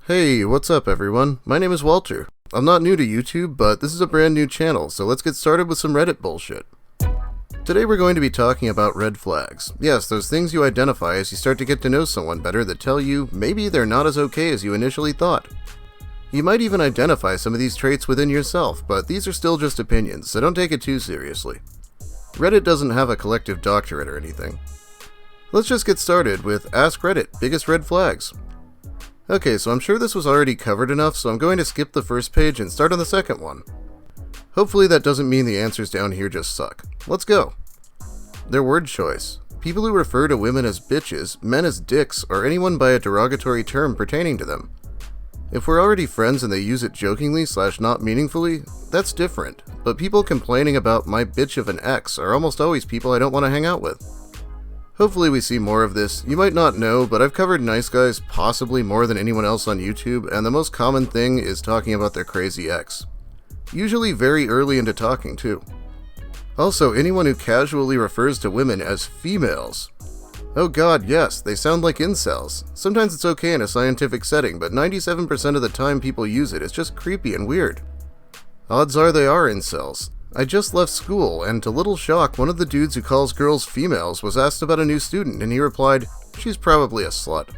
Hey, what's up everyone? My name is Walter. I'm not new to YouTube, but this is a brand new channel, so let's get started with some Reddit bullshit. Today we're going to be talking about red flags. Yes, those things you identify as you start to get to know someone better that tell you maybe they're not as okay as you initially thought. You might even identify some of these traits within yourself, but these are still just opinions, so don't take it too seriously. Reddit doesn't have a collective doctorate or anything. Let's just get started with Ask Reddit, biggest red flags. Okay, so I'm sure this was already covered enough, so I'm going to skip the first page and start on the second one. Hopefully that doesn't mean the answers down here just suck. Let's go. Their word choice. People who refer to women as bitches, men as dicks, or anyone by a derogatory term pertaining to them. If we're already friends and they use it jokingly / not meaningfully, that's different, but people complaining about my bitch of an ex are almost always people I don't want to hang out with. Hopefully we see more of this. You might not know, but I've covered nice guys possibly more than anyone else on YouTube, and the most common thing is talking about their crazy ex. Usually very early into talking too. Also, anyone who casually refers to women as females. Oh god, yes, they sound like incels. Sometimes it's okay in a scientific setting, but 97% of the time people use it, it's just creepy and weird. Odds are they are incels. I just left school, and to little shock, one of the dudes who calls girls females was asked about a new student, and he replied, "She's probably a slut."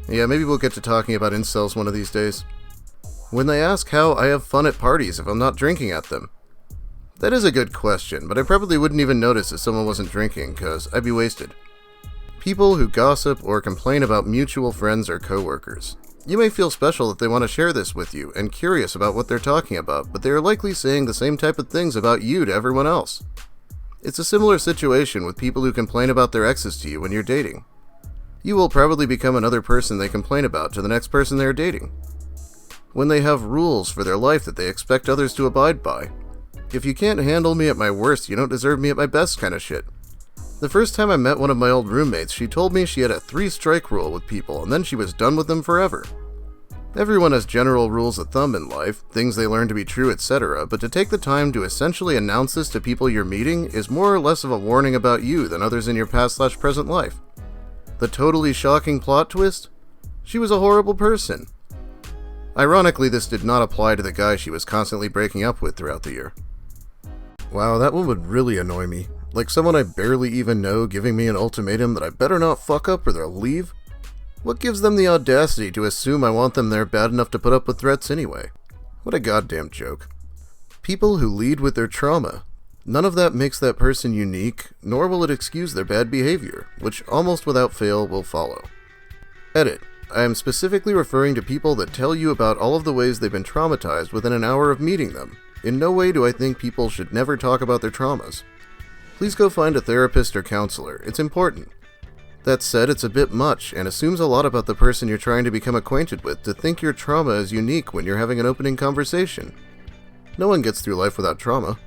Yeah, maybe we'll get to talking about incels one of these days. When they ask how I have fun at parties if I'm not drinking at them. That is a good question, but I probably wouldn't even notice if someone wasn't drinking, cause I'd be wasted. People who gossip or complain about mutual friends or coworkers. You may feel special that they want to share this with you and curious about what they're talking about, but they are likely saying the same type of things about you to everyone else. It's a similar situation with people who complain about their exes to you when you're dating. You will probably become another person they complain about to the next person they're dating. When they have rules for their life that they expect others to abide by. If you can't handle me at my worst, you don't deserve me at my best kind of shit. The first time I met one of my old roommates, she told me she had a 3-strike rule with people, and then she was done with them forever. Everyone has general rules of thumb in life, things they learn to be true, etc., but to take the time to essentially announce this to people you're meeting is more or less of a warning about you than others in your past / present life. The totally shocking plot twist? She was a horrible person. Ironically, this did not apply to the guy she was constantly breaking up with throughout the year. Wow, that one would really annoy me. Like someone I barely even know giving me an ultimatum that I better not fuck up or they'll leave? What gives them the audacity to assume I want them there bad enough to put up with threats anyway? What a goddamn joke. People who lead with their trauma. None of that makes that person unique, nor will it excuse their bad behavior, which almost without fail will follow. Edit. I am specifically referring to people that tell you about all of the ways they've been traumatized within an hour of meeting them. In no way do I think people should never talk about their traumas. Please go find a therapist or counselor. It's important. That said, it's a bit much, and assumes a lot about the person you're trying to become acquainted with to think your trauma is unique when you're having an opening conversation. No one gets through life without trauma.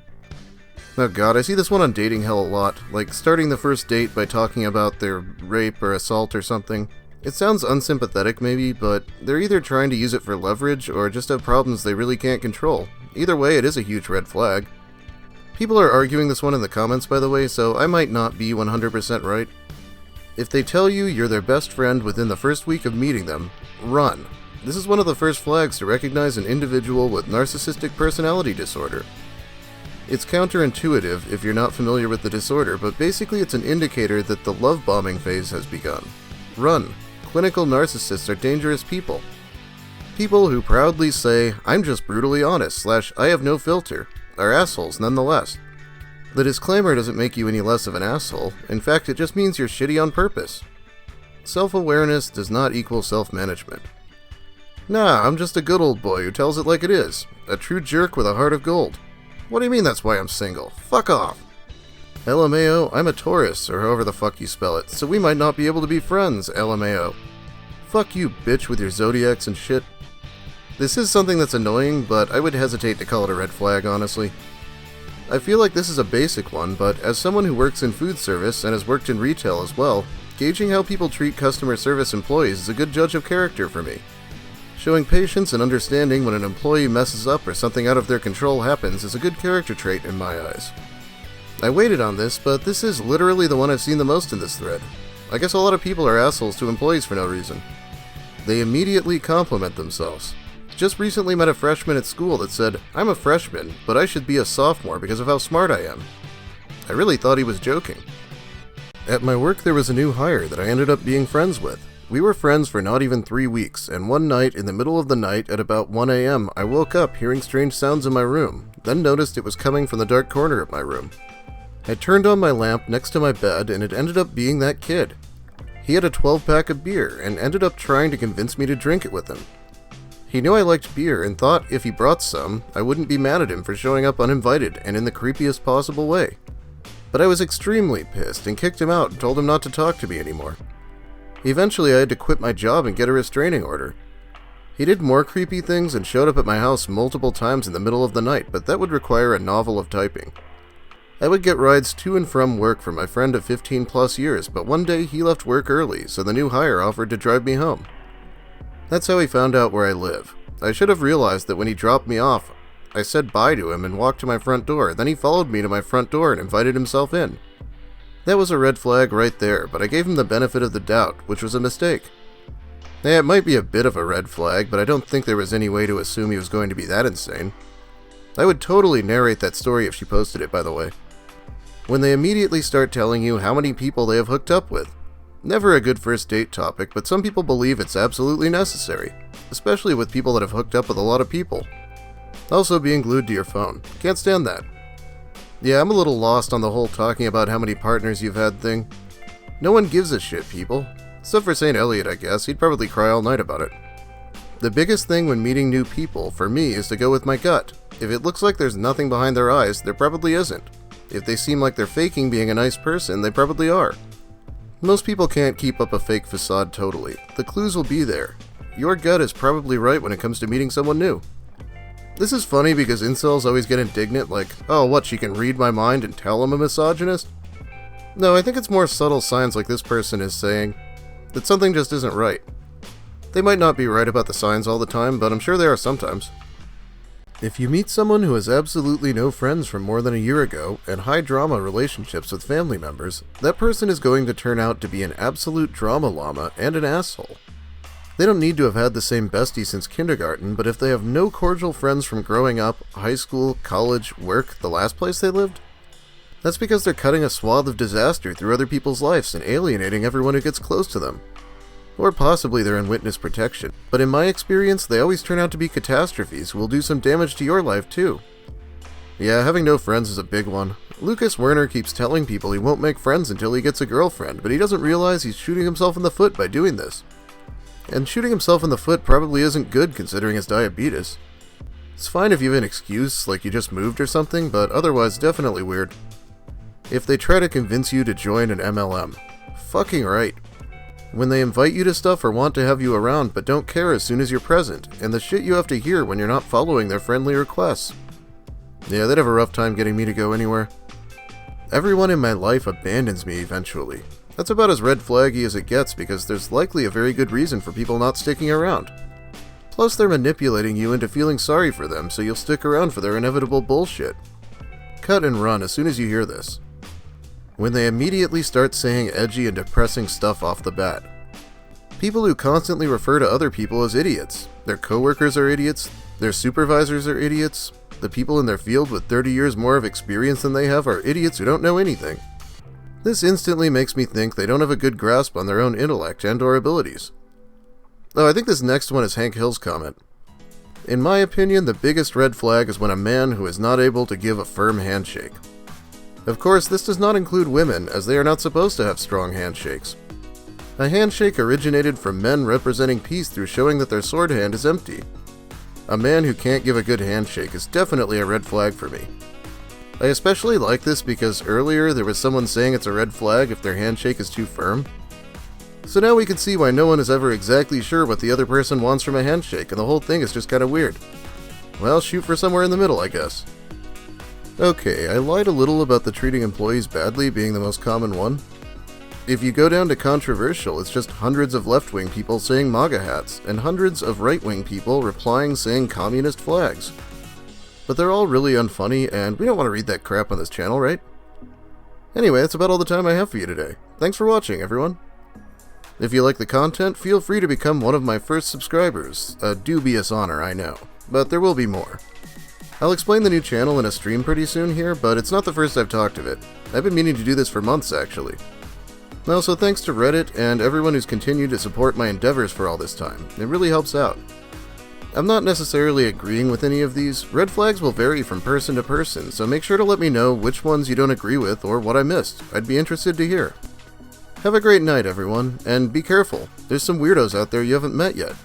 Oh god, I see this one on Dating Hell a lot, like starting the first date by talking about their rape or assault or something. It sounds unsympathetic maybe, but they're either trying to use it for leverage or just have problems they really can't control. Either way, it is a huge red flag. People are arguing this one in the comments, by the way, so I might not be 100% right. If they tell you you're their best friend within the first week of meeting them, run. This is one of the first flags to recognize an individual with narcissistic personality disorder. It's counterintuitive if you're not familiar with the disorder, but basically it's an indicator that the love bombing phase has begun. Run. Clinical narcissists are dangerous people. People who proudly say, "I'm just brutally honest" / "I have no filter," are assholes nonetheless. The disclaimer doesn't make you any less of an asshole. In fact, it just means you're shitty on purpose. Self-awareness does not equal self-management. Nah, I'm just a good old boy who tells it like it is. A true jerk with a heart of gold. What do you mean that's why I'm single? Fuck off. LMAO, I'm a Taurus, or however the fuck you spell it, so we might not be able to be friends, LMAO. Fuck you, bitch, with your zodiacs and shit. This is something that's annoying, but I would hesitate to call it a red flag, honestly. I feel like this is a basic one, but as someone who works in food service and has worked in retail as well, gauging how people treat customer service employees is a good judge of character for me. Showing patience and understanding when an employee messes up or something out of their control happens is a good character trait in my eyes. I waited on this, but this is literally the one I've seen the most in this thread. I guess a lot of people are assholes to employees for no reason. They immediately compliment themselves. Just recently met a freshman at school that said, "I'm a freshman, but I should be a sophomore because of how smart I am." I really thought he was joking. At my work there was a new hire that I ended up being friends with. We were friends for not even 3 weeks, and one night, in the middle of the night at about 1 a.m., I woke up hearing strange sounds in my room, then noticed it was coming from the dark corner of my room. I turned on my lamp next to my bed, and it ended up being that kid. He had a 12-pack of beer, and ended up trying to convince me to drink it with him. He knew I liked beer, and thought if he brought some, I wouldn't be mad at him for showing up uninvited, and in the creepiest possible way. But I was extremely pissed, and kicked him out and told him not to talk to me anymore. Eventually, I had to quit my job and get a restraining order. He did more creepy things and showed up at my house multiple times in the middle of the night, but that would require a novel of typing. I would get rides to and from work for my friend of 15 plus years, but one day he left work early, so the new hire offered to drive me home. That's how he found out where I live. I should have realized that when he dropped me off, I said bye to him and walked to my front door. Then he followed me to my front door and invited himself in. That was a red flag right there, but I gave him the benefit of the doubt, which was a mistake. Yeah, it might be a bit of a red flag, but I don't think there was any way to assume he was going to be that insane. I would totally narrate that story if she posted it, by the way. When they immediately start telling you how many people they have hooked up with. Never a good first date topic, but some people believe it's absolutely necessary, especially with people that have hooked up with a lot of people. Also being glued to your phone. Can't stand that. Yeah, I'm a little lost on the whole talking about how many partners you've had thing. No one gives a shit, people. Except for St. Elliot, I guess. He'd probably cry all night about it. The biggest thing when meeting new people, for me, is to go with my gut. If it looks like there's nothing behind their eyes, there probably isn't. If they seem like they're faking being a nice person, they probably are. Most people can't keep up a fake facade totally. The clues will be there. Your gut is probably right when it comes to meeting someone new. This is funny because incels always get indignant like, oh what, she can read my mind and tell I'm a misogynist? No, I think it's more subtle signs like this person is saying that something just isn't right. They might not be right about the signs all the time, but I'm sure they are sometimes. If you meet someone who has absolutely no friends from more than a year ago and high drama relationships with family members, that person is going to turn out to be an absolute drama llama and an asshole. They don't need to have had the same bestie since kindergarten, but if they have no cordial friends from growing up, high school, college, work, the last place they lived, that's because they're cutting a swath of disaster through other people's lives and alienating everyone who gets close to them. Or possibly they're in witness protection, but in my experience, they always turn out to be catastrophes who will do some damage to your life too. Yeah, having no friends is a big one. Lucas Werner keeps telling people he won't make friends until he gets a girlfriend, but he doesn't realize he's shooting himself in the foot by doing this. And shooting himself in the foot probably isn't good considering his diabetes. It's fine if you have an excuse, like you just moved or something, but otherwise definitely weird. If they try to convince you to join an MLM, fucking right. When they invite you to stuff or want to have you around but don't care as soon as you're present, and the shit you have to hear when you're not following their friendly requests. Yeah, they'd have a rough time getting me to go anywhere. Everyone in my life abandons me eventually. That's about as red flaggy as it gets because there's likely a very good reason for people not sticking around. Plus they're manipulating you into feeling sorry for them so you'll stick around for their inevitable bullshit. Cut and run as soon as you hear this. When they immediately start saying edgy and depressing stuff off the bat. People who constantly refer to other people as idiots. Their coworkers are idiots, their supervisors are idiots, the people in their field with 30 years more of experience than they have are idiots who don't know anything. This instantly makes me think they don't have a good grasp on their own intellect and or abilities. Oh, I think this next one is Hank Hill's comment. In my opinion, the biggest red flag is when a man who is not able to give a firm handshake. Of course, this does not include women, as they are not supposed to have strong handshakes. A handshake originated from men representing peace through showing that their sword hand is empty. A man who can't give a good handshake is definitely a red flag for me. I especially like this because earlier there was someone saying it's a red flag if their handshake is too firm. So now we can see why no one is ever exactly sure what the other person wants from a handshake, and the whole thing is just kinda weird. Well, shoot for somewhere in the middle, I guess. Okay, I lied a little about the treating employees badly being the most common one. If you go down to controversial, it's just hundreds of left-wing people saying MAGA hats, and hundreds of right-wing people replying saying communist flags. But they're all really unfunny, and we don't want to read that crap on this channel, right? Anyway, that's about all the time I have for you today. Thanks for watching, everyone. If you like the content, feel free to become one of my first subscribers. A dubious honor, I know, but there will be more. I'll explain the new channel in a stream pretty soon here, but it's not the first I've talked of it. I've been meaning to do this for months, actually. Also, thanks to Reddit and everyone who's continued to support my endeavors for all this time. It really helps out. I'm not necessarily agreeing with any of these. Red flags will vary from person to person, so make sure to let me know which ones you don't agree with or what I missed. I'd be interested to hear. Have a great night, everyone, and be careful. There's some weirdos out there you haven't met yet.